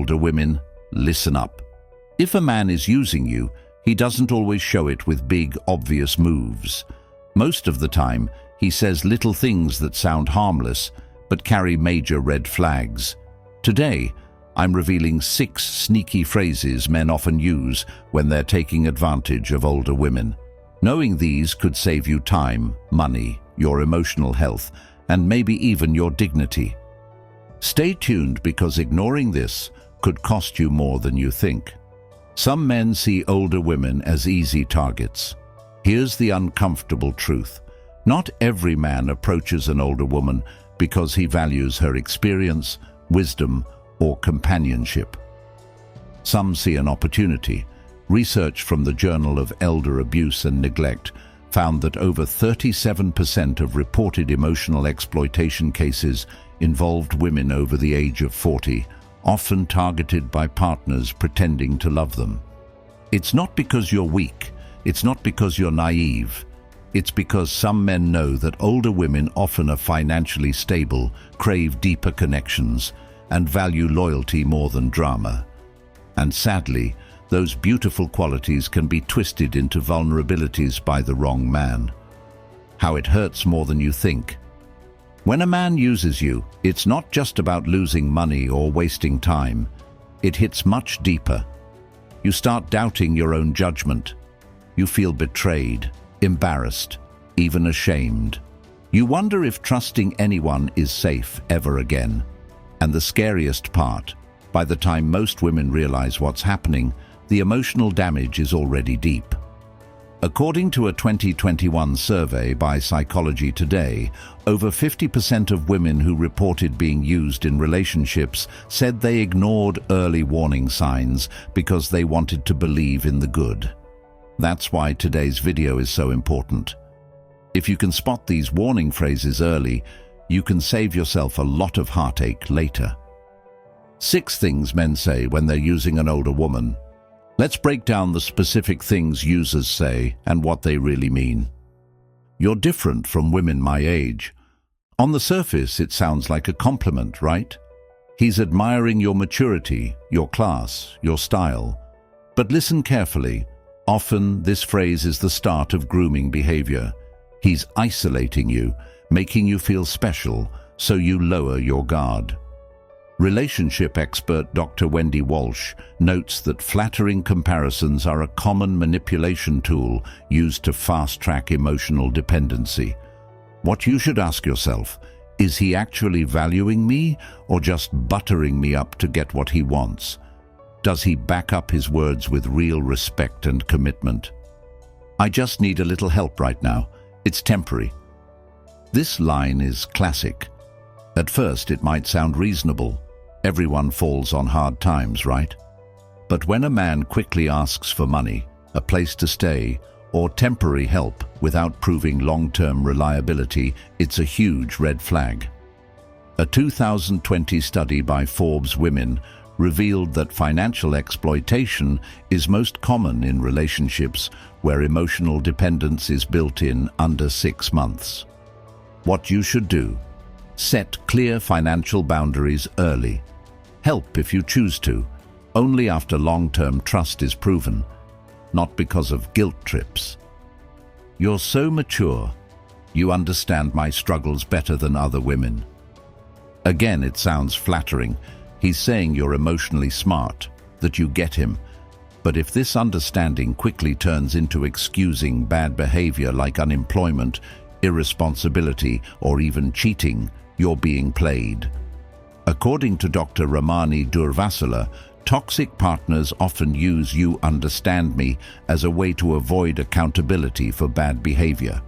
older women, listen up. If a man is using you, he doesn't always show it with big, obvious moves. Most of the time, he says little things that sound harmless, but carry major red flags. Today, I'm revealing 6 sneaky phrases men often use when they're taking advantage of older women. Knowing these could save you time, money, your emotional health, and maybe even your dignity. Stay tuned because ignoring this could cost you more than you think. Some men see older women as easy targets. Here's the uncomfortable truth. Not every man approaches an older woman because he values her experience, wisdom, or companionship. Some see an opportunity. Research from the Journal of Elder Abuse and Neglect found that over 37% of reported emotional exploitation cases involved women over the age of 40, often targeted by partners pretending to love them. It's not because you're weak, it's not because you're naive. It's because some men know that older women often are financially stable, crave deeper connections, and value loyalty more than drama. And sadly, those beautiful qualities can be twisted into vulnerabilities by the wrong man. How it hurts more than you think. When a man uses you, it's not just about losing money or wasting time. It hits much deeper. You start doubting your own judgment. You feel betrayed, embarrassed, even ashamed. You wonder if trusting anyone is safe ever again. And the scariest part, by the time most women realize what's happening, the emotional damage is already deep. According to a 2021 survey by Psychology Today, over 50% of women who reported being used in relationships said they ignored early warning signs because they wanted to believe in the good. That's why today's video is so important. If you can spot these warning phrases early, you can save yourself a lot of heartache later. 6 things men say when they're using an older woman. Let's break down the specific things users say and what they really mean. You're different from women my age. On the surface, it sounds like a compliment, right? He's admiring your maturity, your class, your style. But listen carefully. Often, this phrase is the start of grooming behavior. He's isolating you, making you feel special, so you lower your guard. Relationship expert Dr. Wendy Walsh notes that flattering comparisons are a common manipulation tool used to fast-track emotional dependency. What you should ask yourself, is he actually valuing me or just buttering me up to get what he wants? Does he back up his words with real respect and commitment? I just need a little help right now. It's temporary. This line is classic. At first, it might sound reasonable. Everyone falls on hard times, right? But when a man quickly asks for money, a place to stay, or temporary help without proving long-term reliability, it's a huge red flag. A 2020 study by Forbes Women revealed that financial exploitation is most common in relationships where emotional dependence is built in under 6 months. What you should do: set clear financial boundaries early. Help if you choose to, only after long-term trust is proven, not because of guilt trips. You're so mature. You understand my struggles better than other women. Again, it sounds flattering. He's saying you're emotionally smart, that you get him. But if this understanding quickly turns into excusing bad behavior like unemployment, irresponsibility, or even cheating, you're being played. According to Dr. Ramani Durvasula, toxic partners often use "you understand me" as a way to avoid accountability for bad behavior.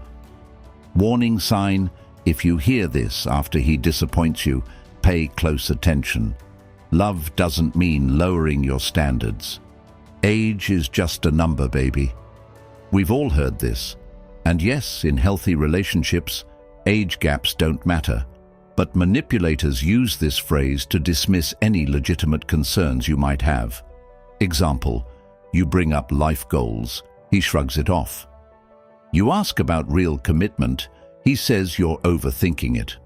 Warning sign: if you hear this after he disappoints you, pay close attention. Love doesn't mean lowering your standards. Age is just a number, baby. We've all heard this. And yes, in healthy relationships, age gaps don't matter. But manipulators use this phrase to dismiss any legitimate concerns you might have. Example: you bring up life goals, he shrugs it off. You ask about real commitment, he says you're overthinking it.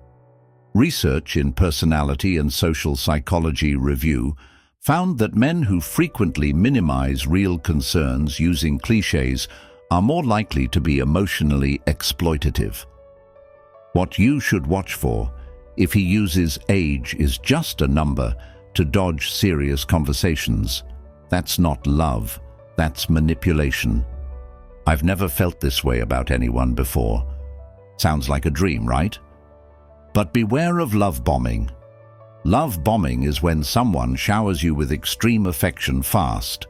Research in Personality and Social Psychology Review found that men who frequently minimize real concerns using cliches are more likely to be emotionally exploitative. What you should watch for if he uses age is just a number to dodge serious conversations. That's not love, that's manipulation. I've never felt this way about anyone before. Sounds like a dream, right? But beware of love bombing. Love bombing is when someone showers you with extreme affection fast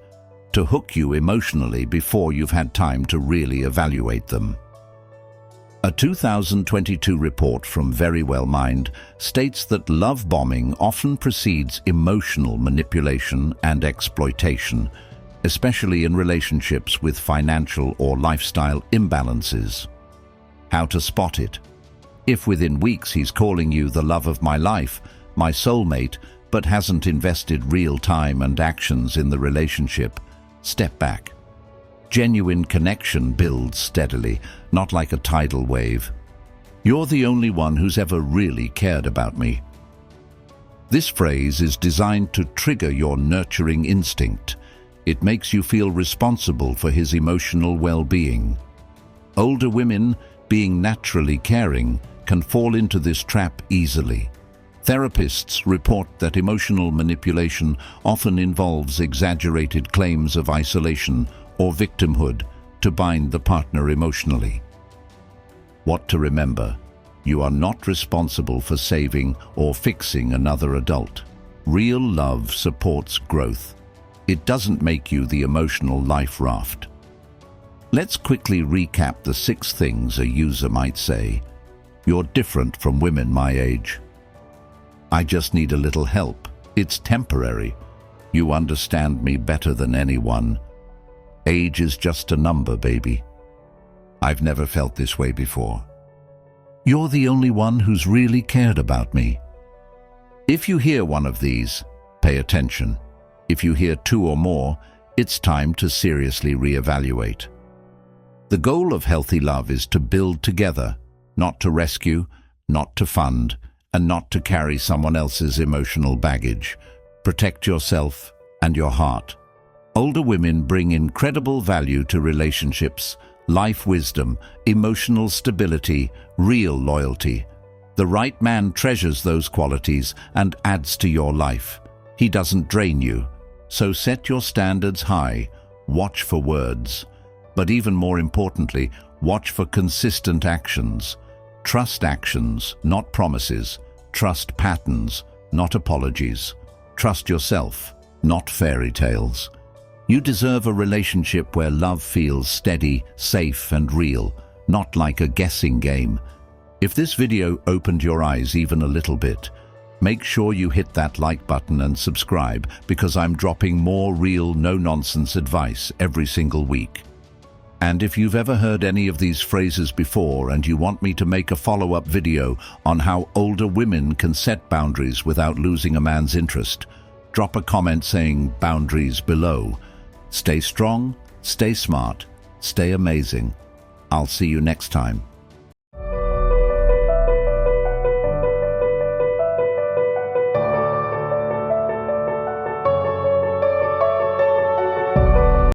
to hook you emotionally before you've had time to really evaluate them. A 2022 report from Verywell Mind states that love bombing often precedes emotional manipulation and exploitation, especially in relationships with financial or lifestyle imbalances. How to spot it? If within weeks he's calling you the love of my life, my soulmate, but hasn't invested real time and actions in the relationship, step back. Genuine connection builds steadily, not like a tidal wave. You're the only one who's ever really cared about me. This phrase is designed to trigger your nurturing instinct. It makes you feel responsible for his emotional well-being. Older women, being naturally caring, can fall into this trap easily. Therapists report that emotional manipulation often involves exaggerated claims of isolation or victimhood to bind the partner emotionally. What to remember: you are not responsible for saving or fixing another adult. Real love supports growth. It doesn't make you the emotional life raft. Let's quickly recap the 6 things a user might say. You're different from women my age. I just need a little help. It's temporary. You understand me better than anyone. Age is just a number, baby. I've never felt this way before. You're the only one who's really cared about me. If you hear one of these, pay attention. If you hear 2 or more, it's time to seriously reevaluate. The goal of healthy love is to build together, not to rescue, not to fund, and not to carry someone else's emotional baggage. Protect yourself and your heart. Older women bring incredible value to relationships: life wisdom, emotional stability, real loyalty. The right man treasures those qualities and adds to your life. He doesn't drain you. So set your standards high. Watch for words. But even more importantly, watch for consistent actions. Trust actions, not promises. Trust patterns, not apologies. Trust yourself, not fairy tales. You deserve a relationship where love feels steady, safe, and real, not like a guessing game. If this video opened your eyes even a little bit, make sure you hit that like button and subscribe, because I'm dropping more real, no-nonsense advice every single week. And if you've ever heard any of these phrases before and you want me to make a follow-up video on how older women can set boundaries without losing a man's interest, drop a comment saying boundaries below. Stay strong, stay smart, stay amazing. I'll see you next time.